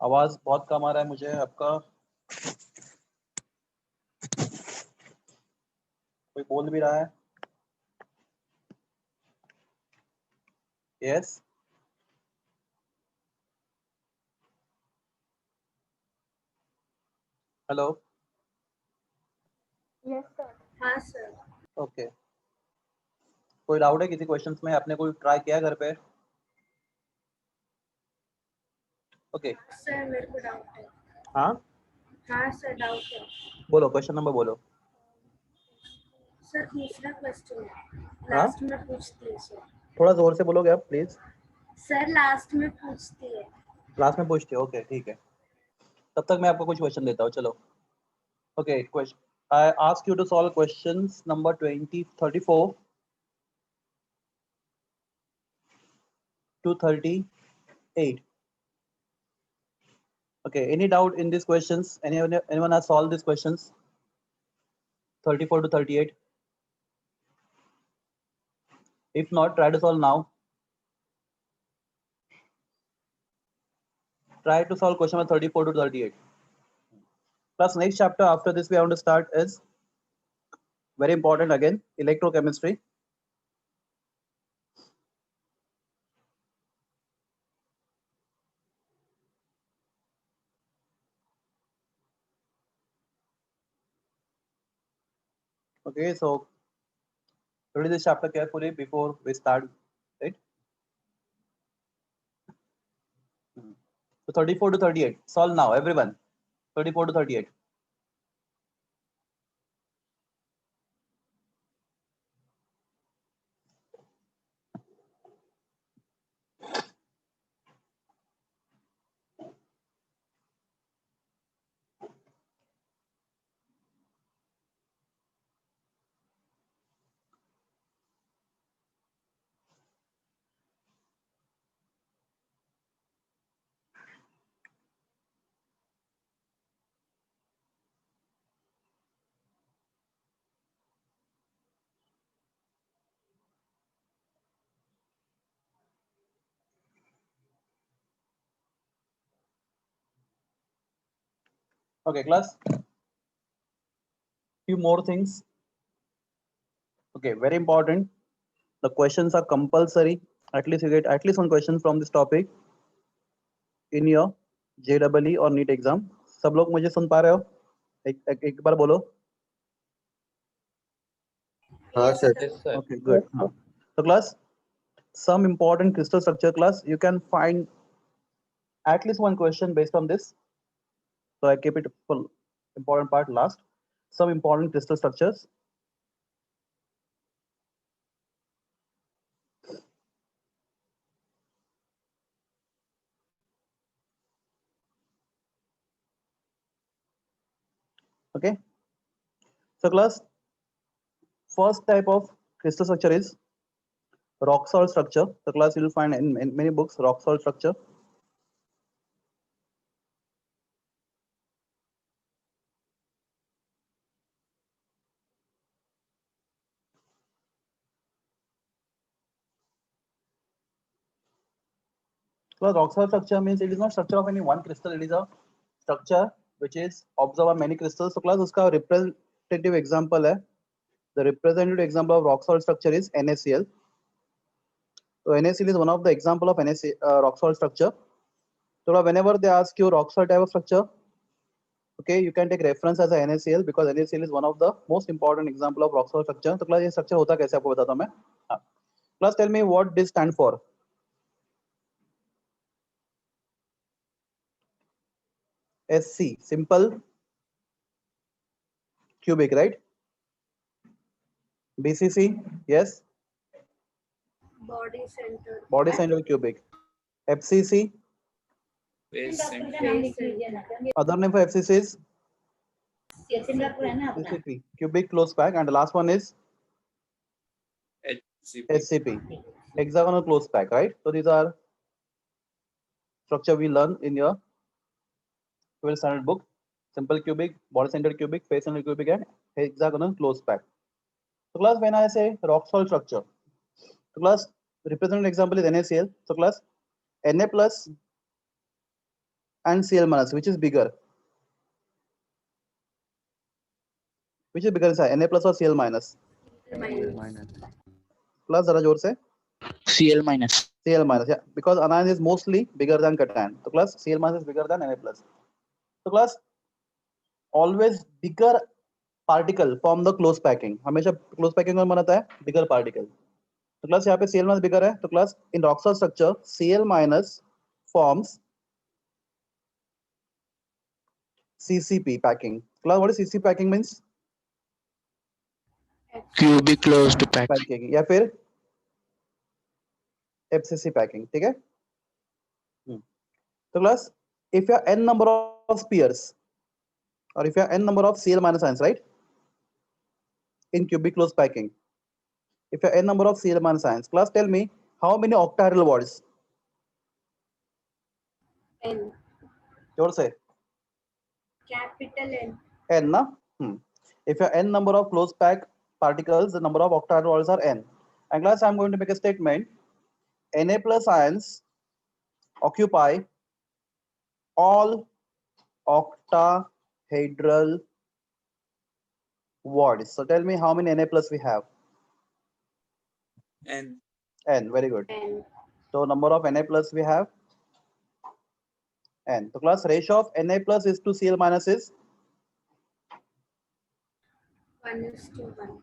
आवाज बहुत कम आ रहा है मुझे आपका। कोई बोल भी रहा है? यस। हेलो। Yes sir. हाँ सर। ओके, कोई डाउट है किसी क्वेश्चंस में? आपने कोई ट्राई किया घर पे? ओके। सर मेरे को डाउट है। हाँ हाँ सर डाउट है। बोलो, क्वेश्चन नंबर बोलो। सर दूसरा क्वेश्चन है, हाँ लास्ट में पूछती है सर। थोड़ा जोर से बोलोगे आप प्लीज। सर लास्ट में पूछती है। क्लास में पूछते हो? ओके ठीक है, तब तक मैं आपको कुछ क्वेश्चन देता हूँ। चलो okay, question I ask you to solve questions number 34 to 38. Okay, any doubt in these questions? Anyone has solved these questions 34 to 38? If not, try to solve now. Try to solve question number 34 to 38. Plus next chapter after this we are going to start is very important again, electrochemistry. Okay, so read this chapter carefully before we start, right? So 34 to 38, solve now everyone. 34 to 38. Okay class, few more things. Okay, very important. The questions are compulsory. At least you get at least one question from this topic in your JEE और NEET exam. सब लोग मुझे सुन पा रहे हो? एक बार बोलो। हाँ सर। Okay, good. हाँ. So class, some important crystal structure class, you can find at least one question based on this. So I keep it for important part last. Some important crystal structures. Okay. So class, first type of crystal structure is rock salt structure. The class you will find in many books rock salt structure. So rock salt structure means it is not structure of any one crystal. It is a structure which is observed by many crystals. So class उसका representative example है. The representative example of rock salt structure is NaCl. So NaCl is one of the example of rock salt structure. So whenever they ask you rock salt type of structure, okay, you can take reference as a NaCl because NaCl is one of the most important example of rock salt structure. तो class ये structure होता कैसे आपको बताता हूँ मैं. हाँ. Class tell me what this stand for. SC, simple cubic, right? BCC, yes. Body centre. Body center cubic. FCC, face other name for FCC is CCP, cubic close pack, and the last one is SCP, hexagonal close pack, right? So these are structure we learn in your 12th standard book. Simple cubic, body centered cubic, face centered cubic, and hexagonal close pack. So class, when I say rock salt structure, so class representative example is NaCl. So class Na plus and Cl minus, which is bigger? Which is bigger inside, Na plus or Cl minus? minus. Plus जरा जोर से. Cl minus. Cl minus, yeah, because anion is mostly bigger than cation. So class Cl minus is bigger than Na plus. So class always bigger particle form the close packing. हमेशा close packing कौन बनाता है? Bigger particle. तो class यहाँ पे Cl minus bigger है. तो class in Roxol structure Cl minus forms CCP packing. Class what is CCP packing means? Cubic closed pack. Packing या फिर FCC packing. ठीक है? So class if you have n number of spheres or if you have n number of Cl minus ions, right? In cubic close packing. If you have n number of Cl minus ions, class tell me how many octahedral bonds? N. जोर से. Capital N. N na? If you have n number of close pack particles, the number of octahedral bonds are n. And class, I'm going to make a statement. Na plus ions occupy all octahedral bonds. So tell me how many Na plus we have? N. N. Very good. N. So number of Na plus we have n. So class ratio of Na plus is to Cl minus is 1:1.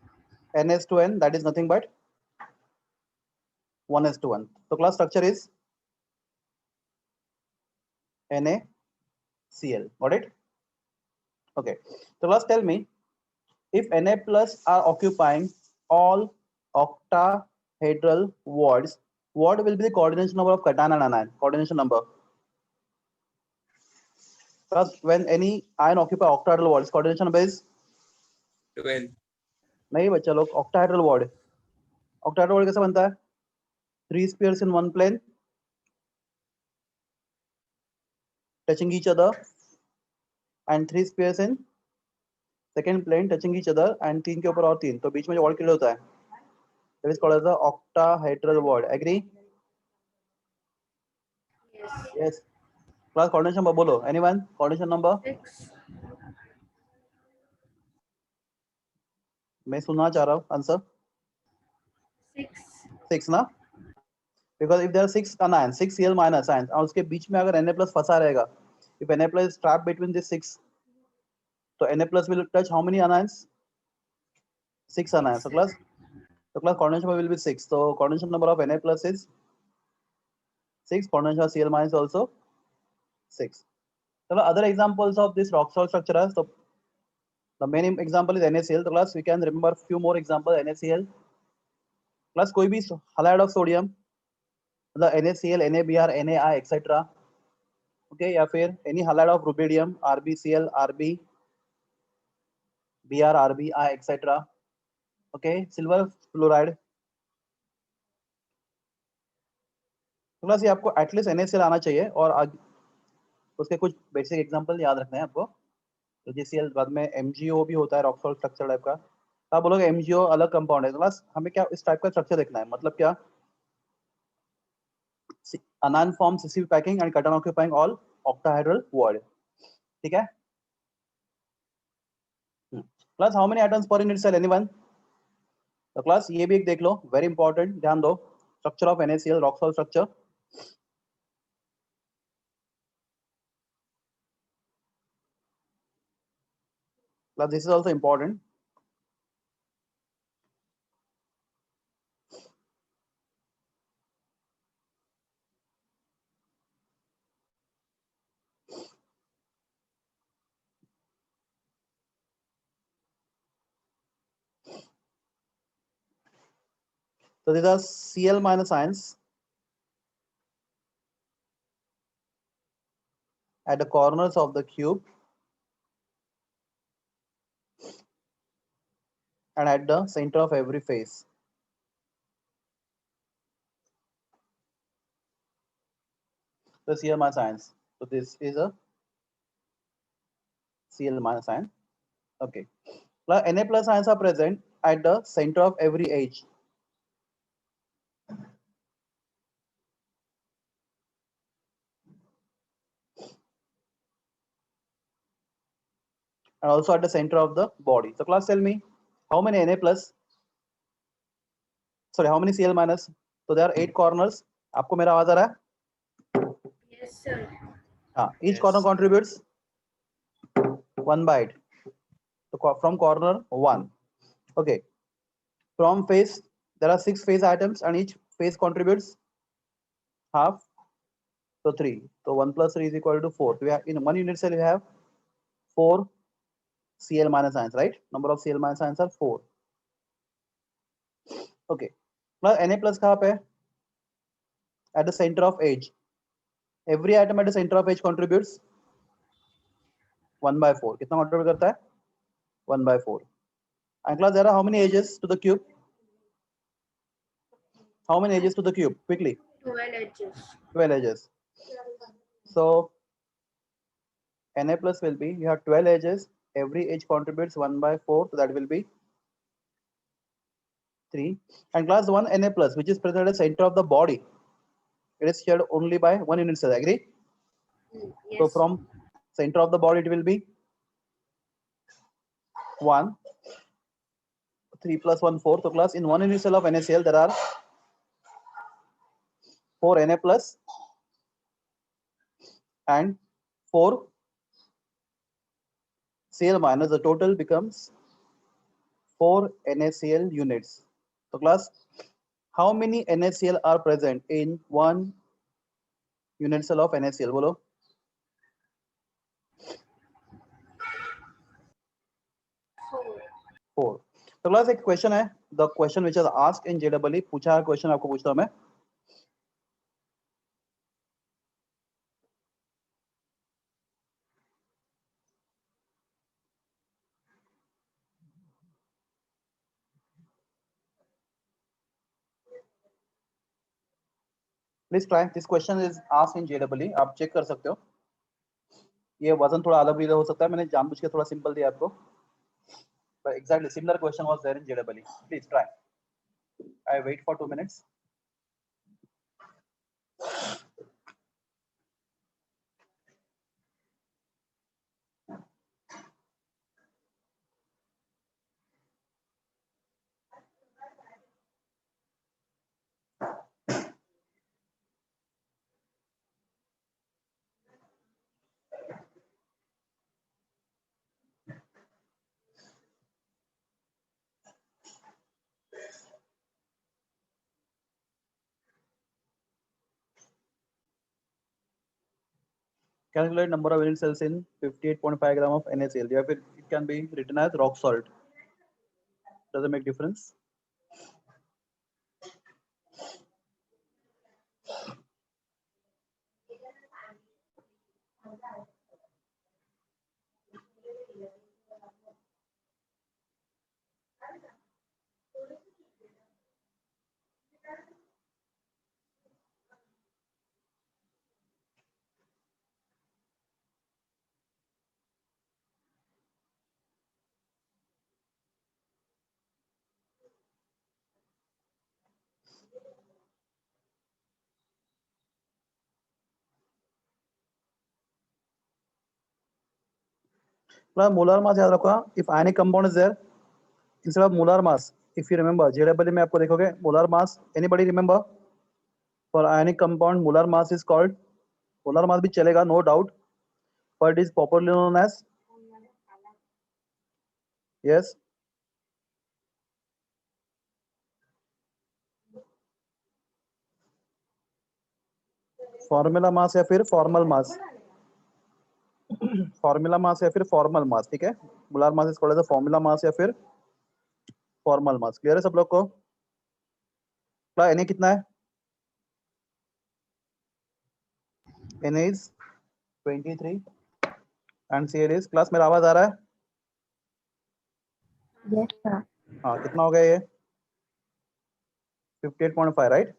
n is to n. That is nothing but 1 is to 1. So class structure is NaCl. Got it? Okay. So class tell me if Na plus are occupying all octahedral wards, what will be the coordination number of cation and anion? Coordination number. Because when any ion occupy octahedral wards, coordination number is 12. नहीं बच्चा लोग octahedral ward. Octahedral ward कैसा बनता है? 3 spheres in one plane touching each other and 3 spheres in second plane touching each other and 3 के ऊपर और 3. तो बीच में जो word create होता है that is called as the octahedral ward. Agree? Yes. Yes. Class coordination number बोलो. Anyone? Coordination number? 6. मैं सुनना चाह रहा हूँ आंसर. 6. 6 ना? Because if there are 6 anions, 6 Cl minus ions, और उसके बीच में अगर Na plus फंसा रहेगा, if Na plus is trapped between these 6, तो Na plus will touch how many anions? 6 anions. So class coordination number will be 6. So coordination number of Na plus is 6. Coordination of Cl minus also 6. So other examples of this rock salt structure are, so the main example is NaCl. So class we can remember few more examples. NaCl. Class कोई भी halide of sodium, the NaCl, NaBr, NaI, etc. Okay, या फिर any halide of rubidium, RbCl, Rb, Br, Rb, I, etc. Okay, silver fluoride. तो class ये आपको at least NaCl आना चाहिए और उसके कुछ बेसिक एग्जांपल याद रखना है आपको. तो JCl बाद में MgO भी होता है रॉक सॉल्ट स्ट्रक्चर टाइप का. आप बोलोगे MgO अलग कंपाउंड है. तो बस हमें क्या इस टाइप का स्ट्रक्चर देखना है. मतलब क्या? anion form CCP packing and cation occupying all octahedral word. ठीक है? Plus how many atoms per unit cell? Anyone? तो क्लास ये भी एक देख लो. Very important. ध्यान दो. Structure of NaCl rock salt structure. Plus this is also important. So these are Cl minus ions at the corners of the cube and at the center of every face. The Cl minus ions. So this is a Cl minus ion. Okay. Plus Na plus ions are present at the center of every edge. and also at the center of the body. So class, tell me how many Na plus, sorry, how many Cl minus? So there are 8 corners. आपको मेरा आवाज आ रहा है? Yes, sir. Each Yes. corner contributes 1 by 8. So from corner 1. Okay. From face, there are 6 face items and each face contributes half. So 3. So 1 plus 3 is equal to 4. So we have, in one unit cell, we have 4 Cl minus ions, right? Number of Cl minus ions are 4. Okay. Plus Na plus कहाँ पे? At the center of edge. Every atom at the center of edge contributes 1 by 4. कितना contribute करता है? 1 by 4. And class, there are how many edges to the cube? How many edges to the cube? Quickly. 12 edges. 12 edges. So Na plus will be, you have 12 edges. Every edge contributes 1 by 4. So that will be 3. And class, one Na plus, which is present at the center of the body, it is shared only by one unit cell. Agree? Yes. So from center of the body, it will be 1. 3 plus 1, 4. So class, in one unit cell of NaCl, there are 4 Na plus and 4 Cl minus. The total becomes 4 NaCl units. So class, how many NaCl are present in one unit cell of NaCl? Bolo. 4. 4. तो class एक question है, the question which is asked in JW, पूछा है question, आपको पूछता हूं मैं. Please try. This question is asked in JW. आप चेक कर सकते हो. ये वजन थोड़ा अलग भी हो सकता है, मैंने जानबूझ के थोड़ा सिंपल दिया आपको. But exactly similar question was there in JEE. Please try. I wait for 2 minutes. Calculate number of unit cells in 58.5 gram of NaCl. It can be written as rock salt. Does it make difference? Molar mass याद रखो. If ionic compound is there instead of molar mass, if you remember JEE में आपको देखोगे molar mass. Anybody remember? For ionic compound, molar mass is called, molar mass भी चलेगा, no doubt, but it is popularly known as, yes, formula mass या फिर formal मास. Formula mass या फिर formal mass. ठीक है. Molar mass is called as formula mass या फिर फॉर्मल मास. क्लियर है सब लोग को? Na कितना है? Na is 23 and Cl is, class मेरा आवाज आ रहा है? Yes, sir. हाँ, कितना हो गया ये? 58.5, राइट?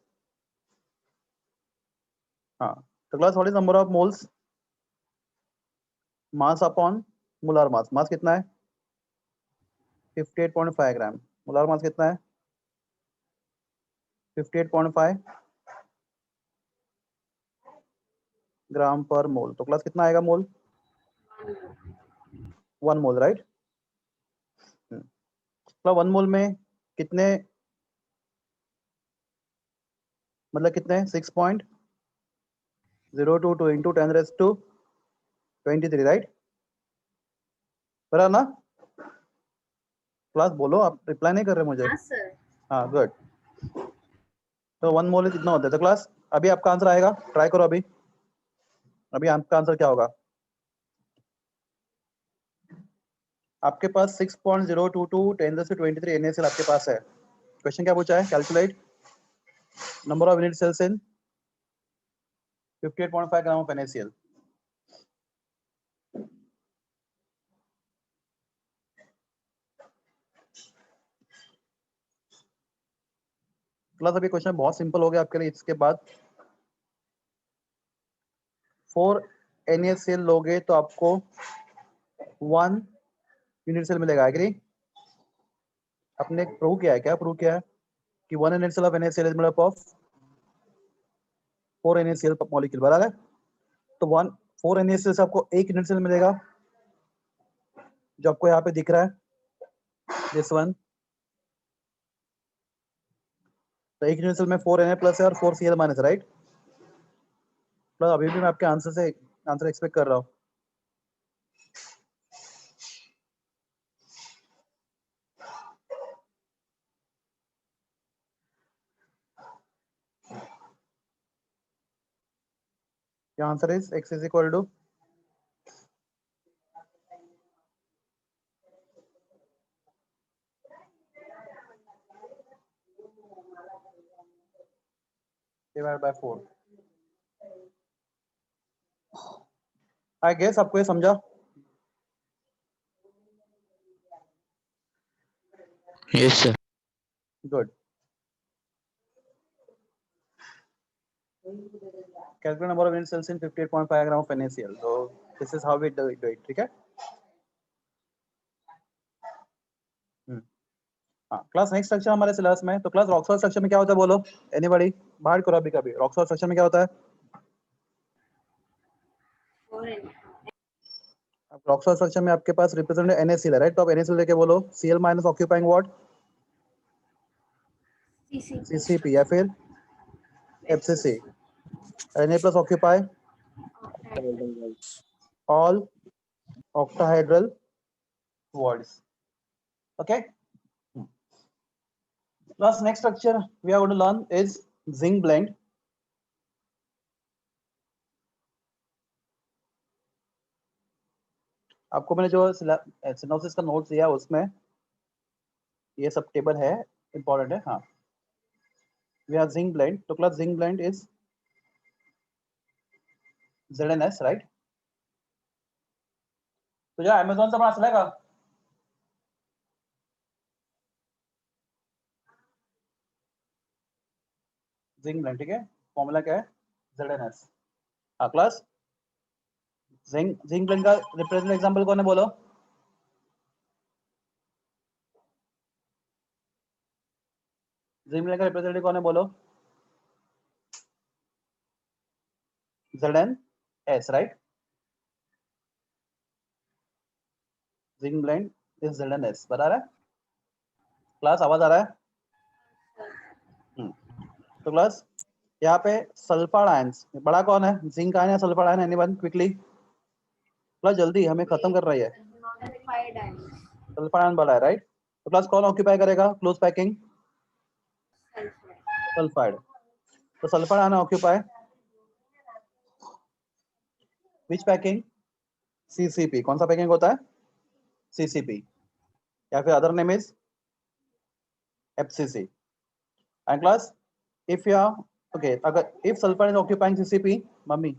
हाँ. तो class what is number of moles? Mass upon molar mass. Mass कितना है? 58.5 ग्राम. मोलर मास कितना है? 58.5 ग्राम पर मोल. तो क्लास कितना आएगा मोल? 1 मोल राइट। तो 1 मोल में कितने, मतलब कितने 6.022 इंटू 10⁻23 राइट, बराबर ना? क्लास बोलो, आप रिप्लाई नहीं कर रहे मुझे। हाँ सर। हाँ गुड। तो 1 मोल कितना होता है? तो क्लास अभी आपका आंसर आएगा, ट्राई करो अभी आपका आंसर क्या होगा? आपके पास 6.022 10⁻23 NaCl आपके पास है। क्वेश्चन क्या पूछा है? Calculate number of unit cells in 58.5 gram of NaCl। Class अभी क्वेश्चन बहुत सिंपल हो गया आपके लिए। इसके बाद 4 NaCl लोगे तो आपको 1 यूनिट सेल मिलेगा। एग्री? आपने प्रूव किया है, क्या प्रूव किया है कि 1 unit cell of NaCl is made up of 4 NaCl molecule, बराबर है? तो 4 NaCl से आपको 1 यूनिट सेल मिलेगा जो आपको यहाँ पे दिख रहा है, दिस वन। तो 1 यूनिट सेल में 4 Na प्लस है और 4 Cl माइनस, राइट? तो अभी भी मैं आपके आंसर से आंसर एक्सपेक्ट कर रहा हूँ। Your answer is x is equal to divided by 4। I guess आपको ये समझा? Yes, sir. Good. Calculate number of unit cells in 58.5 gram of NaCl। तो this is how we do it, ठीक है? हाँ क्लास, नेक्स्ट स्ट्रक्चर हमारे syllabus में। तो क्लास रॉक्सॉल स्ट्रक्चर में क्या होता है बोलो? एनीबॉडी बाहर करो अभी कभी। रॉक्सॉल स्ट्रक्चर में क्या होता है? 4 रॉक्सॉल स्ट्रक्चर में आपके पास रिप्रेजेंटेड NaCl है, राइट? तो आप NaCl लेके बोलो Cl minus occupying what? CCP या फिर FCC। Na plus occupy all octahedral words। Okay? Plus next structure we are going to learn is zinc blend। आपको मैंने जो सिनॉप्सिस का नोट्स दिया उसमें ये सब टेबल है, इंपॉर्टेंट है। हाँ, we have zinc blend। तो class zinc blend is ZnS, right? तो जो अमेज़न से बना चलेगा, जिंक ब्लेंड, ठीक है? फॉर्मूला क्या है? ZnS। हाँ क्लास, जिंक ब्लेंड का रिप्रेजेंट एग्जांपल कौन है बोलो? जिंक ब्लेंड का रिप्रेजेंटेटिव कौन है बोलो? ZnS, right? Zinc blende is ZnS, बता रहा है क्लास? आवाज आ रहा है? तो क्लास यहाँ पे सल्फर आयंस, बड़ा कौन है? जिंक आयन या sulphur ion? Anyone quickly? Class जल्दी, हमें खत्म कर रही है। Sulphide ion. सल्फर आयन बड़ा है, राइट? तो क्लास कौन ऑक्यूपाई करेगा क्लोज पैकिंग? सल्फाइड। तो sulphur ion occupy which packing? CCP। कौन सा पैकिंग होता है? CCP या फिर other name is FCC। And class if you okay, अगर if sulphur is occupying CCP, मम्मी,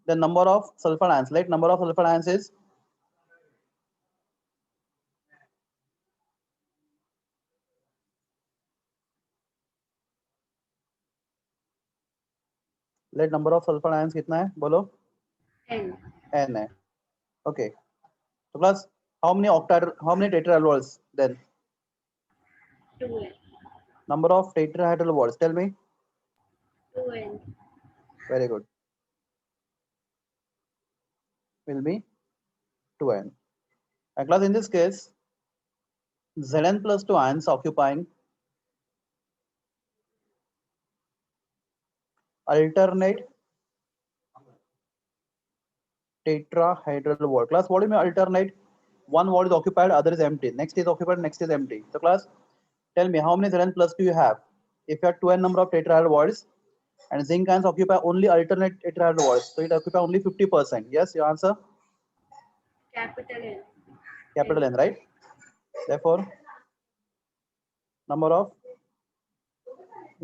the number of sulfur ions, let number of sulfur ions is let number of sulfur ions कितना है बोलो? N। N है। Okay, तो class how many how many tetrahedrals then? 2N। Number of tetrahedral bonds, tell me। 2N। Very good, will be 2n. And class, in this case, Zn plus 2 ions occupying alternate tetrahedral wall. Class, what do you mean alternate? One wall is occupied, other is empty. Next is occupied, next is empty. So class, tell me how many Zn plus 2 you have? If you have 2n number of tetrahedral walls and zinc ions occupy only alternate tetrahedral walls, so it occupies only 50%. Yes, your answer? Capital N. Capital N, right? Therefore, number of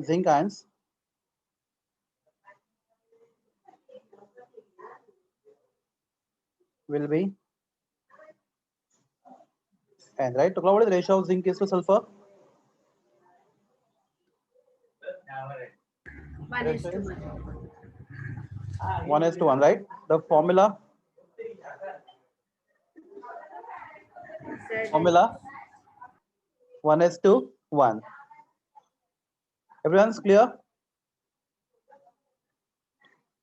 zinc ions will be N, right? So what is the ratio of zinc is to sulfur? 1:1. 1:1, right? The formula Zn. 1:1. Everyone's clear?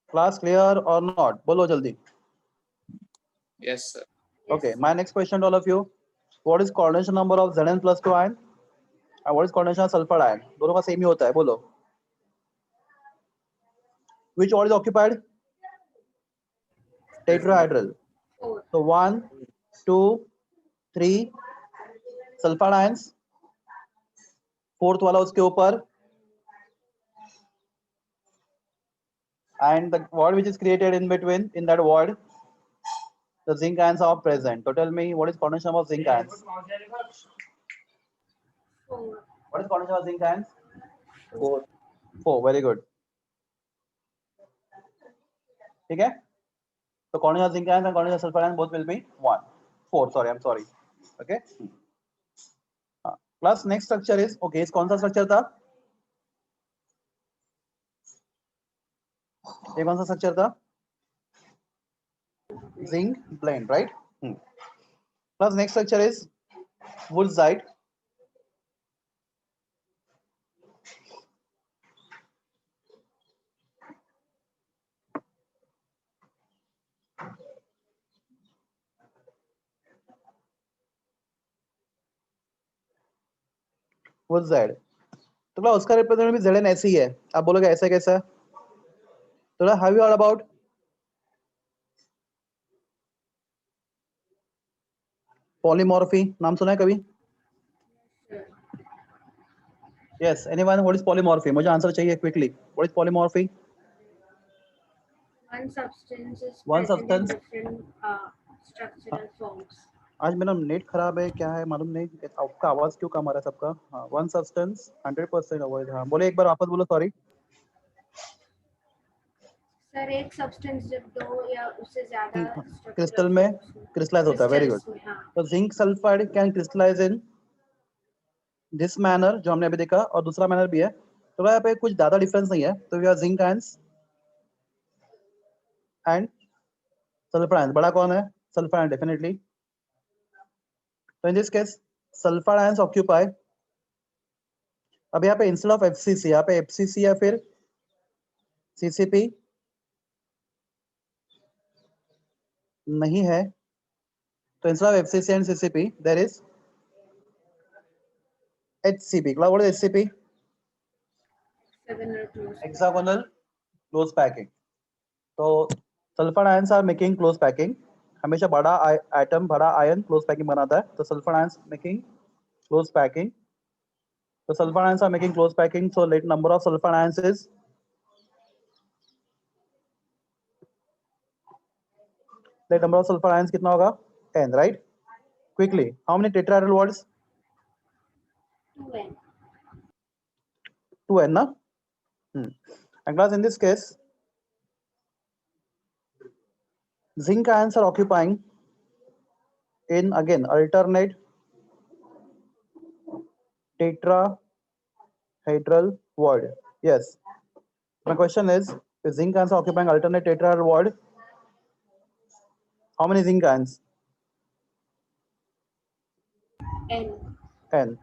Class clear or not? Bolo jaldi. Yes, sir. Okay, Yes. my next question to all of you. What is coordination number of Zn plus 2 ion? And what is coordination of sulfur ion? दोनों का same ही होता है, बोलो. Which wall is occupied? Tetrahedral. 4. So 1, 2, 3 sulfur ions. Fourth वाला उसके ऊपर. And the word which is created in between, in that word, the zinc ions are present. So tell me what is coordination of zinc ions? 4. What is coordination of zinc ions? 4. 4. Very good. ठीक है? So coordination of zinc ions and coordination of sulfur ions both will be 1. 4. Sorry, I'm sorry. Okay. Plus next structure is okay. इस कौन सा structure था? ये कौन सा structure था? Zinc blend, right? Plus next structure is Woodside. Woodside. तो क्या उसका रिप्रेजेंटेटिव भी Zn ऐसे ही है. आप बोलोगे ऐसा कैसा? तो have you heard about polymorphy? नाम सुना है कभी? Yes. Anyone? What is polymorphy? मुझे आंसर चाहिए quickly. What is polymorphy? One substance is One present in substance. different structural forms. आज मेरा नेट खराब है क्या है मालूम नहीं. आपका आवाज क्यों कम आ रहा है सबका? हाँ, one substance 100% अवॉइड. हाँ बोले एक बार वापस बोलो. सॉरी. सर एक सब्सटेंस जब 2 या उससे ज्यादा क्रिस्टल में क्रिस्टलाइज होता है. Very good. तो zinc sulphide can crystallise in this manner जो हमने अभी देखा, और दूसरा मैनर भी है. तो यहाँ पे कुछ ज्यादा डिफरेंस नहीं है. तो we are zinc ions and sulphur ions. बड़ा कौन है? Sulphur ion definitely. तो in this case sulphur ions occupy. अब यहाँ पे इंस्टेड ऑफ एफसीसी, यहाँ पे एफसीसी या फिर सीसीपी नहीं है. तो instead of FCC and CCP there is HCP. What is HCP? Hexagonal close packing. तो sulphur ions are making close packing. हमेशा बड़ा एटम बड़ा आयन क्लोज पैकिंग बनाता है. तो sulphur ions making close packing. तो sulphur ions are making close packing. So let number of sulfur ions is let number of sulfur ions कितना होगा? n, right? Quickly how many tetrahedral voids? 2n. 2n ना. And class, in this case zinc ions are occupying in again alternate tetrahedral word. Yes. My question is, if zinc ions are occupying alternate tetrahedral word, how many zinc ions? N. N.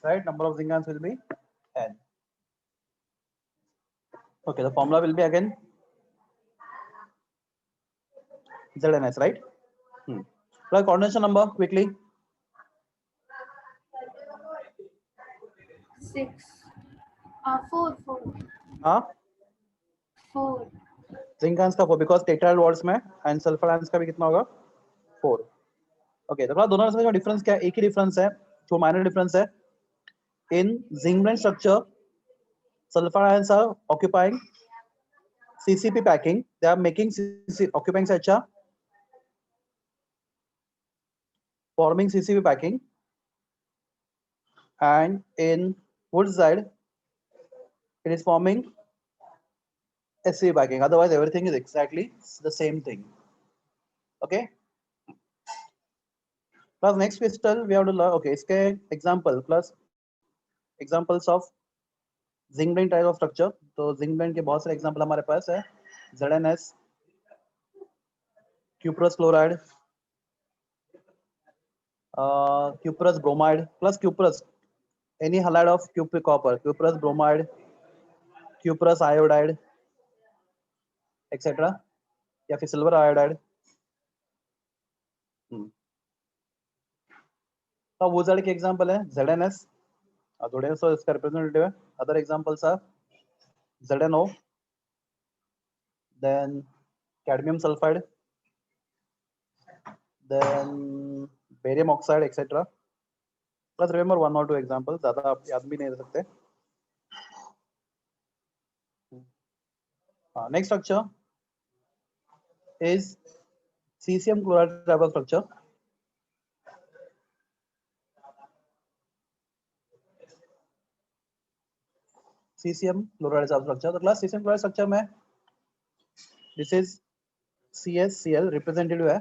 Right? Number of zinc ions will be n. Okay, the formula will be again ZnS, right? Plus coordination number quickly. 6. 4. हाँ 4. Zinc ions का 4 because टेट्राइड vaults में and sulphur ions का भी कितना होगा 4. Okay तो दोनों में डिफरेंस क्या है? एक ही डिफरेंस है, जो माइनर डिफरेंस है. In zinc blende structure sulfur ions are occupying CCP packing. They are making occupying such a forming CCP packing, and in wood side it is forming SCP packing. Otherwise everything is exactly the same thing. Okay. Plus next crystal we have to learn. Okay, इसके example plus examples of zinc blende type of structure. तो zinc blende के बहुत सारे example हमारे पास है. ZnS, cuprous chloride, cuprous bromide plus cuprous, any halide of cupric copper, cuprous bromide, cuprous iodide, etc. या फिर silver iodide. तो वो सारे के एग्जांपल है ZnS, थोड़े सो इसका रिप्रेजेंटेटिव है. Other examples are ZnO, then cadmium sulfide, then barium oxide, etc. Plus remember one or two examples, ज़्यादा आप याद भी नहीं रख सकते. Next structure is cesium chloride type of structure. cesium chloride type of structure. तो class cesium chloride structure में this is CsCl representative है.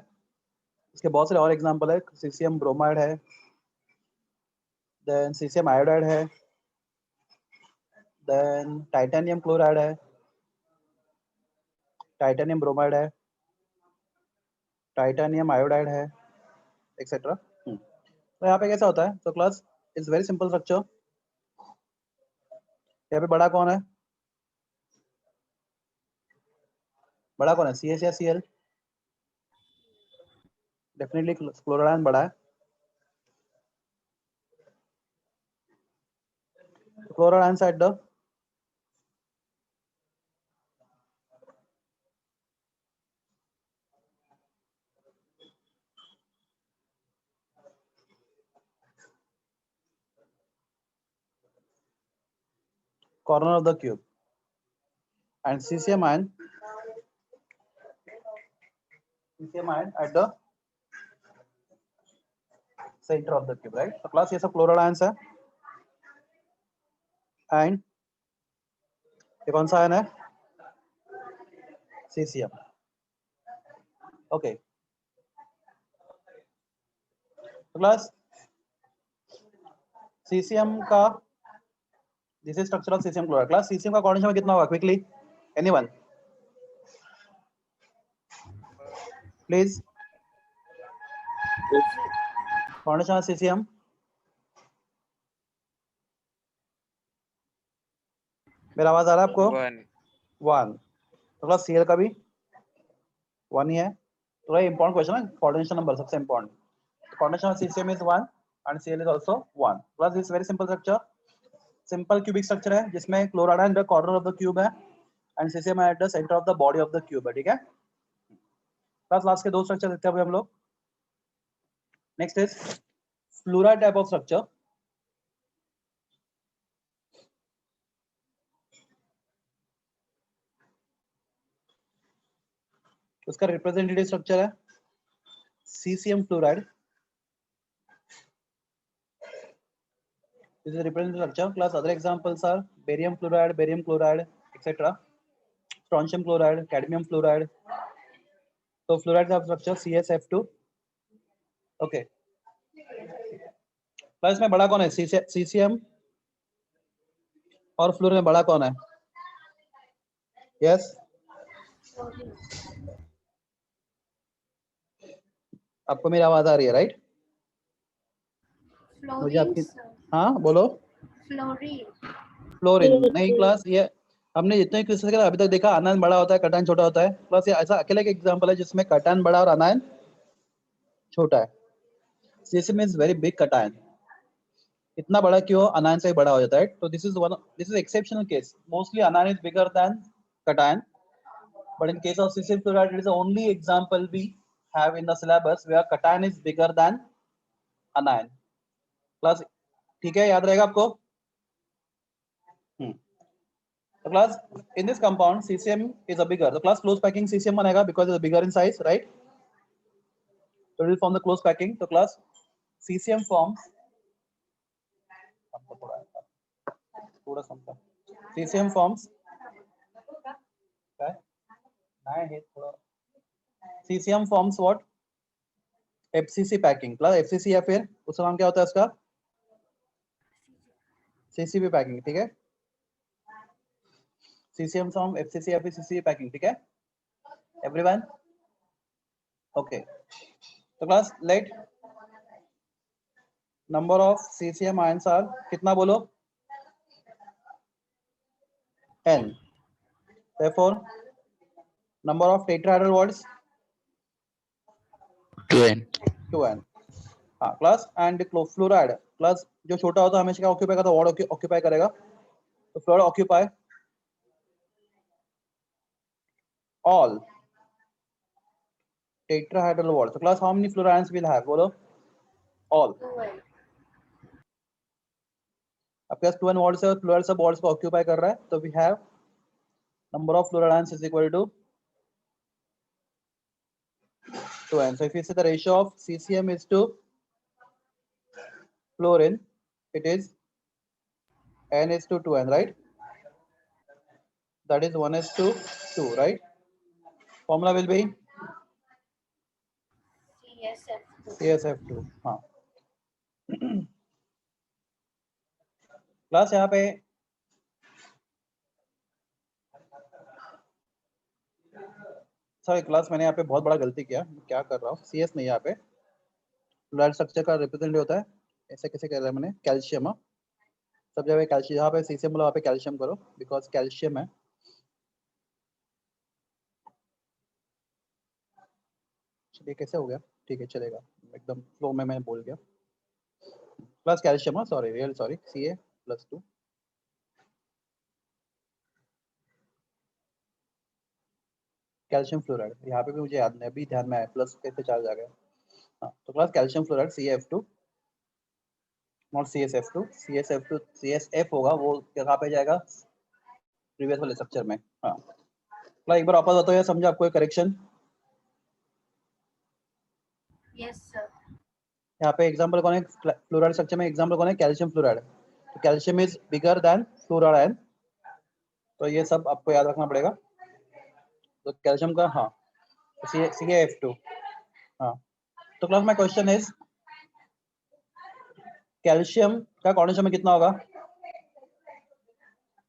इसके बहुत सारे और एग्जांपल है. cesium bromide है, then cesium iodide है, then titanium chloride है, टाइटेनियम ब्रोमाइड है, टाइटेनियम आयोडाइड है, एक्सेट्रा. तो यहाँ पे कैसा होता है? तो class is very simple structure. यहाँ पे बड़ा कौन है? बड़ा कौन है, CS या Cl? डेफिनेटली क्लोराइड आयन बड़ा है. Chloride ion at the corner of the cube, and cesium ion at the center of the cube, right? तो क्लास ये सब क्लोराइड आयंस है. एंड ये कौन सा आयन है? cesium. ओके तो क्लास cesium का this is structure of cesium chloride. Class cesium का कोऑर्डिनेशन में कितना होगा? Quickly anyone please. Coordination of cesium मेरा आवाज आ रहा है आपको? 1. तो क्लास Cl का भी 1 ही है. तो ये इंपॉर्टेंट क्वेश्चन है, कोऑर्डिनेशन नंबर सबसे important. Coordination of cesium is 1 and Cl is also 1. Plus this very simple structure, simple cubic structure है जिसमें chloride at the corner of the cube है and cesium at the centre of the body of the cube है. ठीक है. Plus last के दो structure देखते हैं हम लोग. Next is fluoride type of structure. उसका रिप्रेजेंटेटिव स्ट्रक्चर है cesium fluoride. This is a representative structure. Class other examples are barium chloride, etc. Strontium chloride, cadmium fluoride. So fluoride का structure CsF2. Okay. Class में बड़ा कौन है? cesium और fluorine में बड़ा कौन है? यस आपको मेरी आवाज आ रही है राइट? मुझे आपकी हाँ बोलो. फ्लोरीन नहीं क्लास, ये हमने जितने क्रिस्टल का अभी तक देखा, अनायन बड़ा होता है, कटायन छोटा होता है। प्लस ये ऐसा अकेला एक एग्जांपल है जिसमें कटायन बड़ा और अनायन छोटा है। Caesium is very big cation, इतना बड़ा क्यों, अनायन से बड़ा हो जाता है। तो this is exceptional case, mostly अनायन is bigger than cation, but in case of CCl fluoride it is the only example we have in the syllabus where cation is bigger than anion. Class ठीक है, याद रहेगा आपको? The class in this compound CCM is a bigger, the class close packing CCM बनेगा because it is bigger in size, right? So it will form the close packing. So class CCM forms थोड़ा समझा, CCM forms CCM forms what? FCC packing. Plus FCC या फिर उसका नाम क्या होता है उसका? CCP packing, ठीक है? CCM form FCC या फिर CCP packing, ठीक है? Everyone? Okay. तो class let number of CCM ions are कितना बोलो? N. Therefore number of tetrahedral bonds 2n. 2n. हाँ क्लास एंड फ्लोराइड क्लास जो छोटा होता है हमेशा क्या ऑक्यूपाई करता है, वार्ड ऑक्यूपाई करेगा। तो fluoride occupy all tetrahedral bonds. So class how many fluorides will have, बोलो? All. आपके पास 2n bonds है, फ्लोराइड सब bonds को ऑक्यूपाई कर रहा है, तो we have number of fluorides is equal to 2n. So if you see the ratio of CCM is to fluorine, it is n is to 2n, right? That is 1 is to 2, right? Formula will be CSF2. हाँ class यहाँ पे sorry class मैंने यहाँ पे बहुत बड़ा गलती किया, क्या कर रहा हूँ, CS नहीं यहाँ पे, फ्लोराइड स्ट्रक्चर का रिप्रेजेंटेटिव होता है, ऐसे कैसे कर रहा है मैंने, कैल्शियम, सब जगह कैल्शियम, यहाँ पे सीसीएम बोला, वहाँ पे कैल्शियम करो बिकॉज कैल्शियम है। चलिए कैसे हो गया, ठीक है चलेगा, एकदम फ्लो में मैं बोल गया। Plus calcium, sorry real sorry, Ca+2 calcium fluoride, यहाँ पे भी मुझे याद नहीं, अभी ध्यान में आया, प्लस कैसे चार्ज आ गया। हाँ तो class calcium fluoride CaF2 not CSF2, CSF2 CSF होगा, वो कहाँ पे जाएगा, प्रीवियस वाले स्ट्रक्चर में। हाँ एक बार वापस बताओ यार, समझा आपको करेक्शन? Yes sir. यहाँ पे एग्जांपल कौन है, फ्लोराइड स्ट्रक्चर में एग्जांपल कौन है, कैल्शियम फ्लोराइड। तो calcium is bigger than fluoride, तो ये सब आपको याद रखना पड़ेगा। तो कैल्शियम का हाँ CaF2। हाँ तो class my question is calcium का कॉन्सेंट्रेशन में कितना होगा,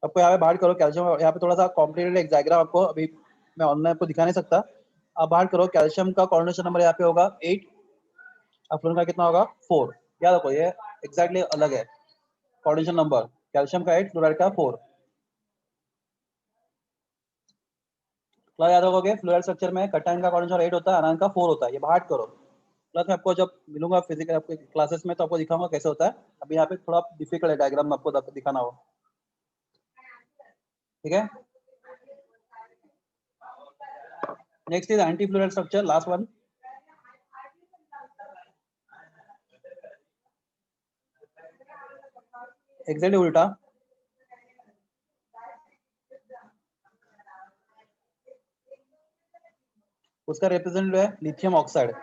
आपको यहाँ पे बाहर करो कैल्शियम, यहाँ पे थोड़ा सा कॉम्प्लिकेटेड एक डायग्राम आपको अभी मैं ऑनलाइन आपको दिखा नहीं सकता, आप बाहर करो, कैल्शियम का कॉन्सेंट्रेशन नंबर यहाँ पे होगा 8 और फ्लोरीन का कितना होगा 4, याद रखो ये एग्जैक्टली अलग है कॉन्सेंट्रेशन नंबर, कैल्शियम का 8 फ्लोराइड का 4। प्लस याद रखोगे फ्लोराइड स्ट्रक्चर में कटायन का कॉन्सेंट्रेशन 8 होता है, अनायन का 4 होता है, ये बाहर करो। प्लस मैं आपको जब मिलूंगा फिजिकल आपके क्लासेस में तो आपको दिखाऊंगा कैसे होता है, अभी यहाँ पे थोड़ा डिफिकल्ट है डायग्राम में आपको दिखाना हो, ठीक है। Next is anti fluoride structure, last one. Exactly उल्टा, उसका रिप्रेजेंटेटिव है लिथियम ऑक्साइड।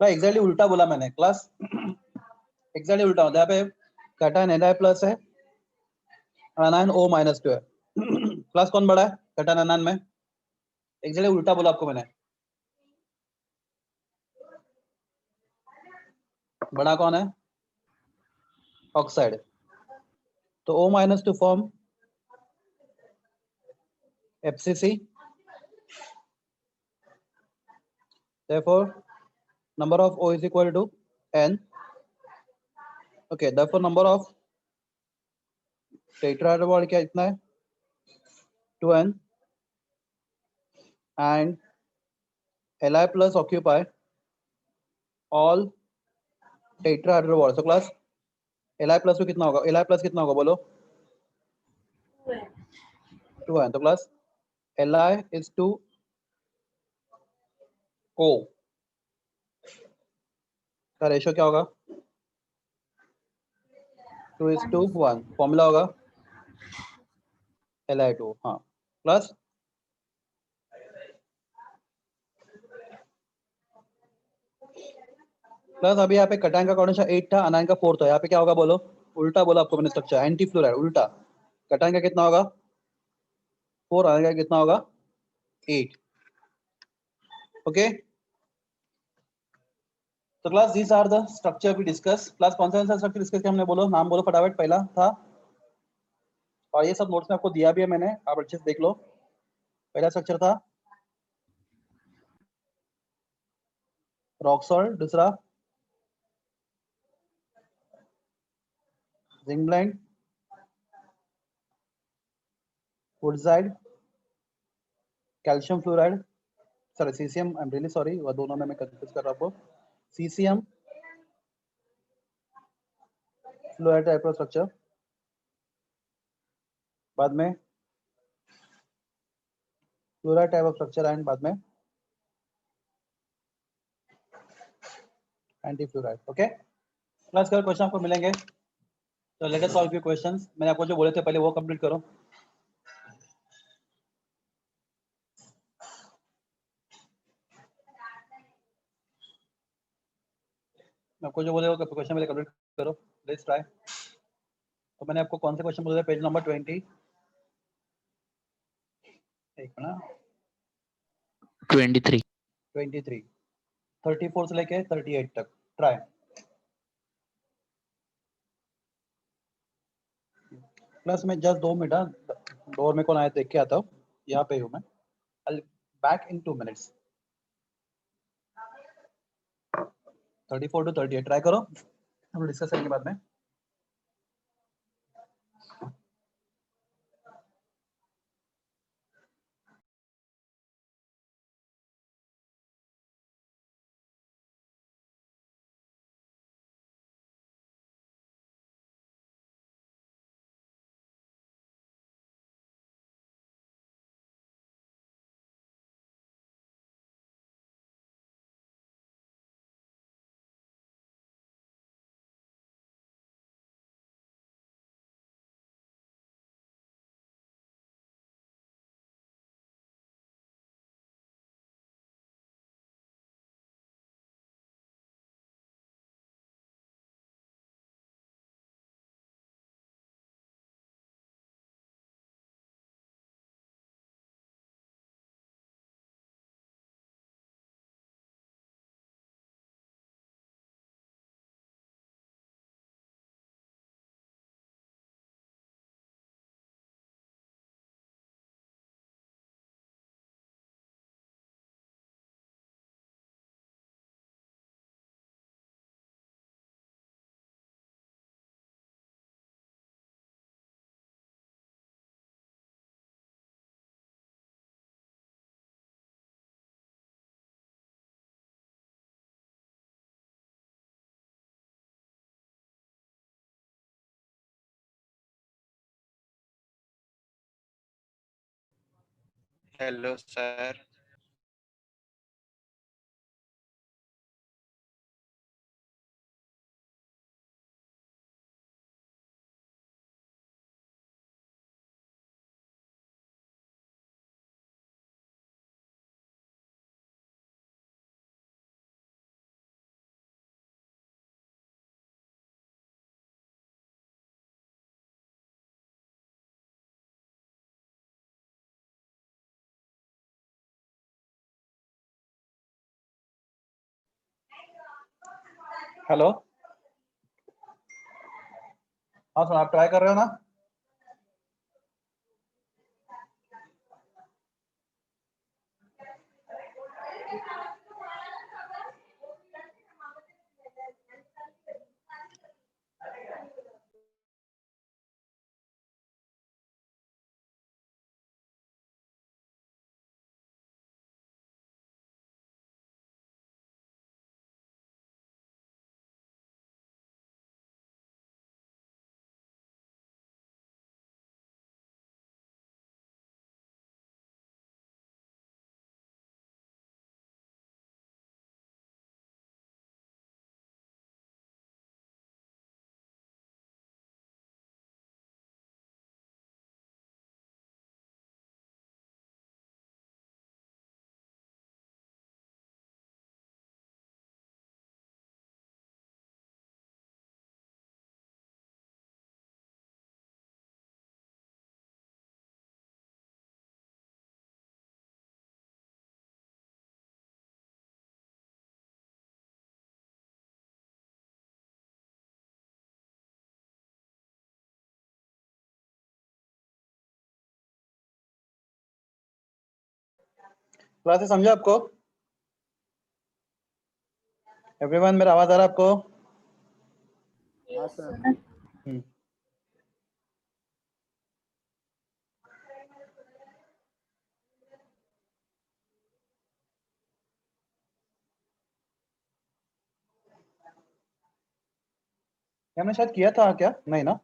एग्जैक्टली उल्टा बोला मैंने क्लास, एग्जैक्टली उल्टा होता है, यहाँ पे कटायन Na+ है, अनायन O-2 है। क्लास कौन बड़ा है कटायन अनायन में, एग्जैक्टली उल्टा बोला आपको मैंने, बड़ा कौन है ऑक्साइड। तो O- form FCC, therefore number of O is equal to N, okay, therefore number of tetrahedral bond क्या इतना है 2n and Li plus occupy all tetrahedral wall. So class Li plus में कितना होगा? Li plus कितना होगा बोलो? 2n. तो class Li is to O का रेशियो क्या होगा? 2:1. फॉर्मूला होगा Li2. हाँ प्लस अभी यहाँ पे कटायन का कोऑर्डिनेशन 8 था, अनायन का 4 था. यहाँ पे क्या होगा बोलो? उल्टा बोला आपको मैंने स्ट्रक्चर. एंटी फ्लोराइड उल्टा. कटायन का कितना होगा? 4. अनायन का कितना होगा? 8. ओके. तो class these are the structure we discuss. Class कौन सा स्ट्रक्चर डिस्कस किया हमने? बोलो नाम बोलो फटाफट. पहला था, और ये सब नोट्स में आपको दिया भी है मैंने, आप अच्छे से देख लो. पहला स्ट्रक्चर था रॉक सॉल्ट, दूसरा zinc blende, wurtzite, calcium fluoride, sorry caesium, I am really sorry, वो दोनों में मैं कंफ्यूज कर रहा हूँ. Caesium fluoride type of structure, बाद में fluoride type of structure and बाद में एंटी फ्लोराइड. ओके क्लास का क्वेश्चन आपको मिलेंगे. तो let us solve your questions. मैंने आपको जो बोले थे पहले वो कंप्लीट करो. आपको जो बोले वो क्वेश्चन पहले कंप्लीट करो. Let's try. तो मैंने आपको कौन से क्वेश्चन बोले थे? पेज नंबर 20, एक मिनट, 23. 23, 34 से लेके 38 तक. ट्राई. प्लस में जस्ट 2 मिनट, डोर में कौन आया देख के आता हूँ. यहाँ पे हूँ मैं. I'll back in 2 minutes. 34 to 38 try करो, हम डिस्कस करेंगे बाद में. Hello, sir. हेलो, हाँ सर, आप ट्राई कर रहे हो ना? क्लासेस समझा आपको? एवरीवन, मेरा आवाज आ रहा है आपको? Yes, sir. हम्म। ये हमने शायद किया था क्या? नहीं ना?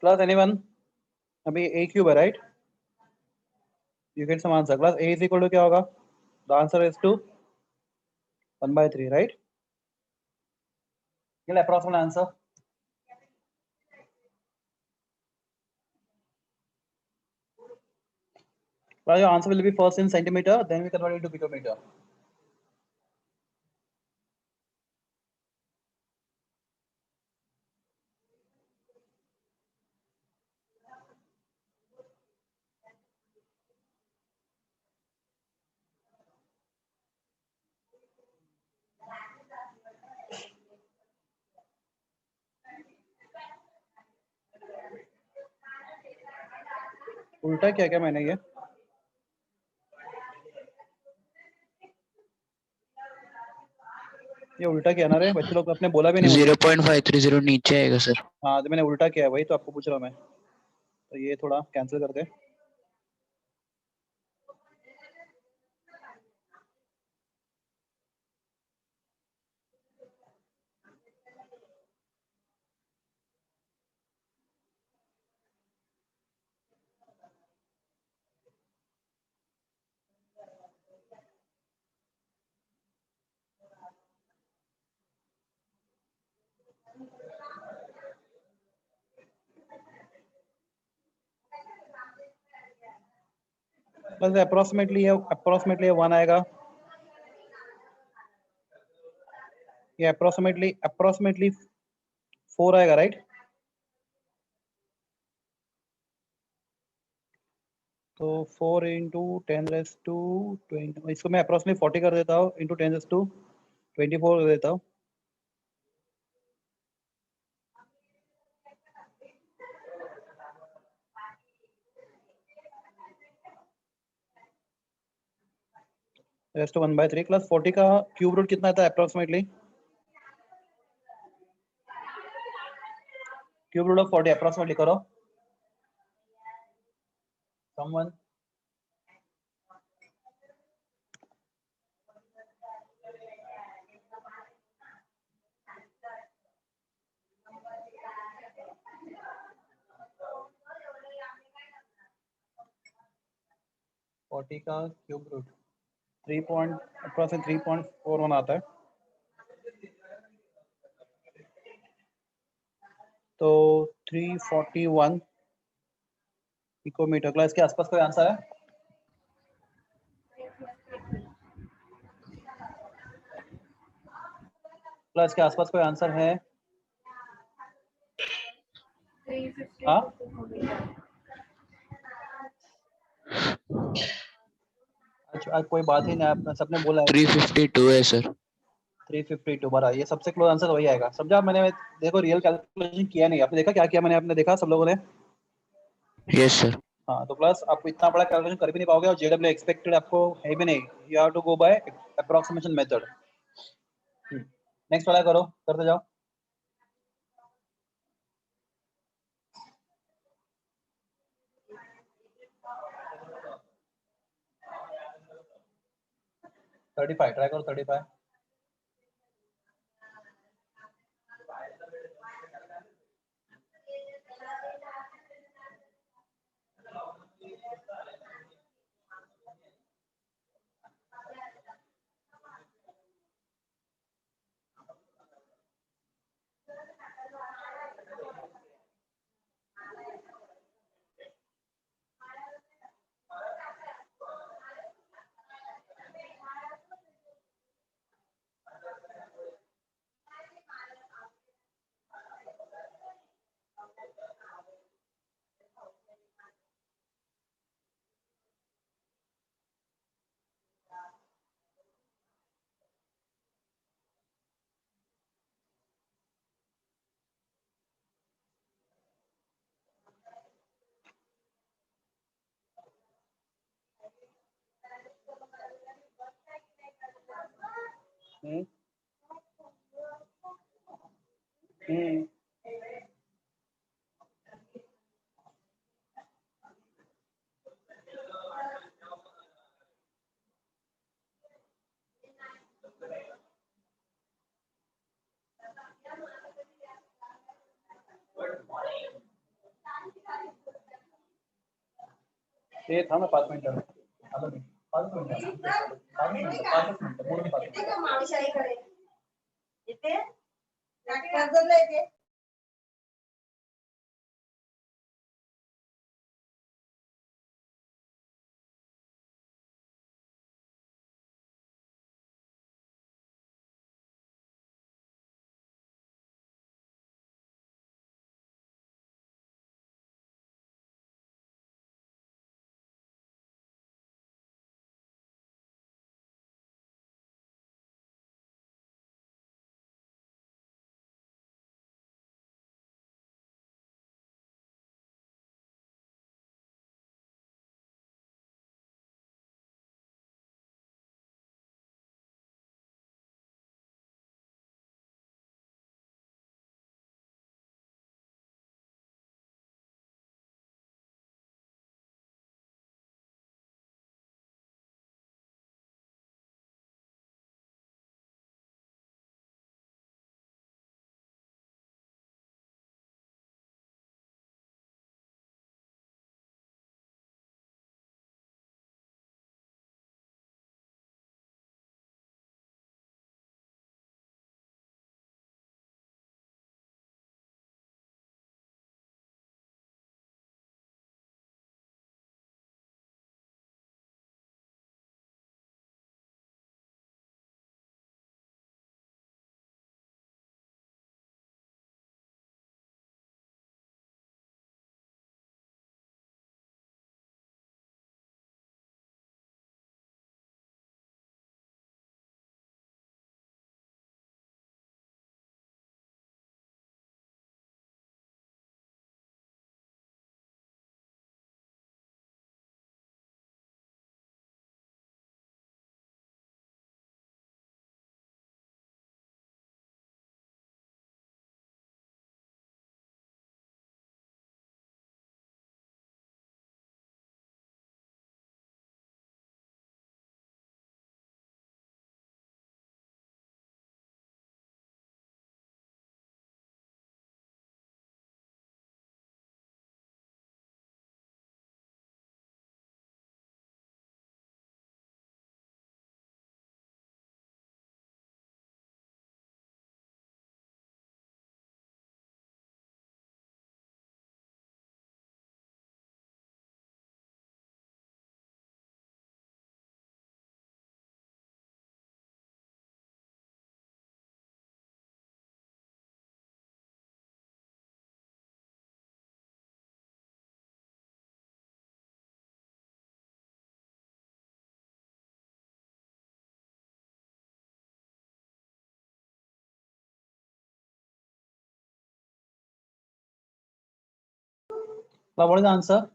Class anyone? अभी a क्यूब है, right? You get some answer. Class a is equal to क्या होगा? The answer is to 1/3, right? ये approximate answer. Well, your answer will be first in centimeter, then we convert it to picometer. उल्टा किया क्या मैंने ये उल्टा किया ना रे? बच्चे लोग अपने बोला भी नहीं मुझे। 0.530 नीचे आएगा सर। हाँ, तो मैंने उल्टा किया है, वही तो आपको पूछ रहा हूँ मैं। तो ये थोड़ा कैंसिल कर दे। बस अप्रोक्सीमेटली ये 1 आएगा। ये अप्रोक्सीमेटली 4 आएगा, राइट? तो 4 इंटू 10⁻²⁰, इसको मैं अप्रोक्सीमेटली 40 कर देता हूँ, इंटू 10⁻24 कर देता हूँ। रेस्ट 1/3 क्लास 40 का क्यूब रूट कितना आता है approximately? Cube root of 40 approximately करो समवन। फोर्टी का क्यूब रूट 3.41 आता है। तो 341 पिकोमीटर। क्लास के आसपास कोई आंसर है? प्लस के आसपास कोई आंसर है? 350 हाँ? हो गया। अच्छा आज कोई बात ही नहीं, आपने सबने बोला है 352 है सर। 352 बारा, ये सबसे क्लोज आंसर वही आएगा। समझा? मैंने देखो रियल कैलकुलेशन किया नहीं, आपने देखा क्या किया मैंने, आपने देखा सब लोगों ने? Yes sir. हाँ तो प्लस आप इतना बड़ा कैलकुलेशन कर भी नहीं पाओगे, और जेडब्ल्यू एक्सपेक्टेड आपको है भी नहीं, you have to go by approximation method. Next वाला करो, करते जाओ। थर्टी फाइव ट्राई करो, 35। हम्म हम्म ये था ना 5 minute hello 5 minute 5 minute 5 minute पूर्ण 5 मिनट मावशाही कडे इथे कर्जतला येते what is the answer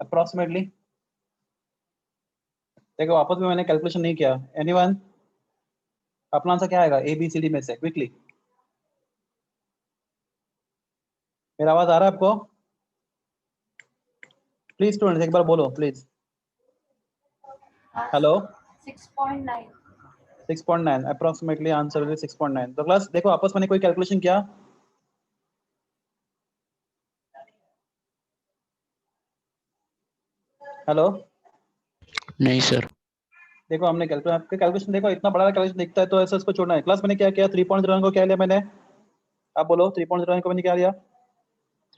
approximately? देखो आपस में मैंने कैलकुलेशन नहीं किया। एनीवन? अपना आंसर क्या आएगा ए बी सी डी में से? क्विकली, मेरा आवाज आ रहा है आपको? प्लीज स्टूडेंट्स एक बार बोलो please. Hello. 6.9. 6.9 approximately answer will 6.9। तो क्लास देखो आपस में कोई कैलकुलेशन किया? हेलो। नहीं सर। देखो हमने कैलकुलेशन देखो इतना बड़ा कैलकुलेशन दिखता है तो ऐसा इसको छोड़ना है। क्लास मैंने क्या किया 3.0 को क्या लिया मैंने? आप बोलो 3.0 को मैंने क्या लिया?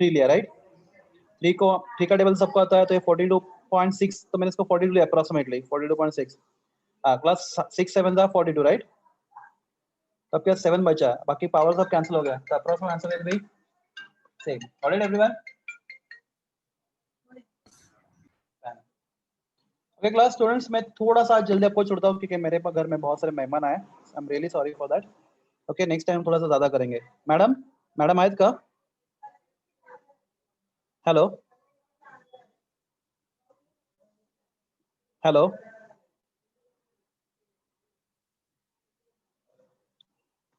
3 लिया राइट। 3 का टेबल सबको आता है तो ये 42.6 तो मैंने इसको 42 लिया अप्रोक्सीमेटली 42.6। हाँ क्लास 6 7 था 42 राइट। तब क्या 7 बचा है, बाकी पावर सब कैंसिल हो गया तो approximate answer will be same. Alright everyone? Okay class students मैं थोड़ा सा जल्दी आपको छोड़ता हूँ क्योंकि मेरे घर में बहुत सारे मेहमान आए। आई am really sorry for that. Okay next time थोड़ा सा ज्यादा करेंगे। मैडम, मैडम आयत का? Hello hello.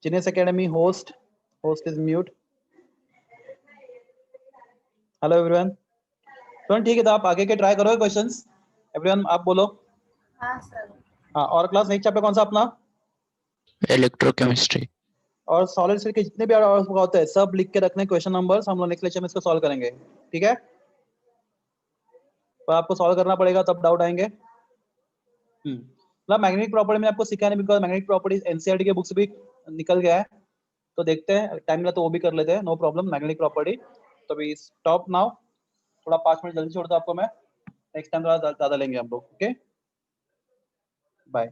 Genius academy host is mute. Hello everyone. Student ठीक है तो आप आगे के ट्राई करो क्वेश्चंस। एवरीवन आप बोलो। हाँ सर। हाँ और क्लास नेक्स्ट चैप्टर कौन सा अपना? इलेक्ट्रोकेमिस्ट्री। और सॉलिड स्टेट के जितने भी होते हैं सब लिख के रखने क्वेश्चन नंबर्स, हम लोग नेक्स्ट लेक्चर में इसको सॉल्व करेंगे ठीक है। तो आपको सॉल्व करना पड़ेगा तब डाउट आएंगे। मतलब मैग्नेटिक प्रॉपर्टी में आपको सिखाने बिकॉज मैग्नेटिक प्रॉपर्टीज एनसीईआरटी के बुक्स भी निकल गया है तो देखते हैं टाइम मिला तो वो भी कर लेते हैं। No problem magnetic property. तो अभी स्टॉप नाउ। थोड़ा 5 मिनट जल्दी छोड़ता हूं आपको मैं। नेक्स्ट टाइम थोड़ा ज्यादा लेंगे हम लोग। Okay bye.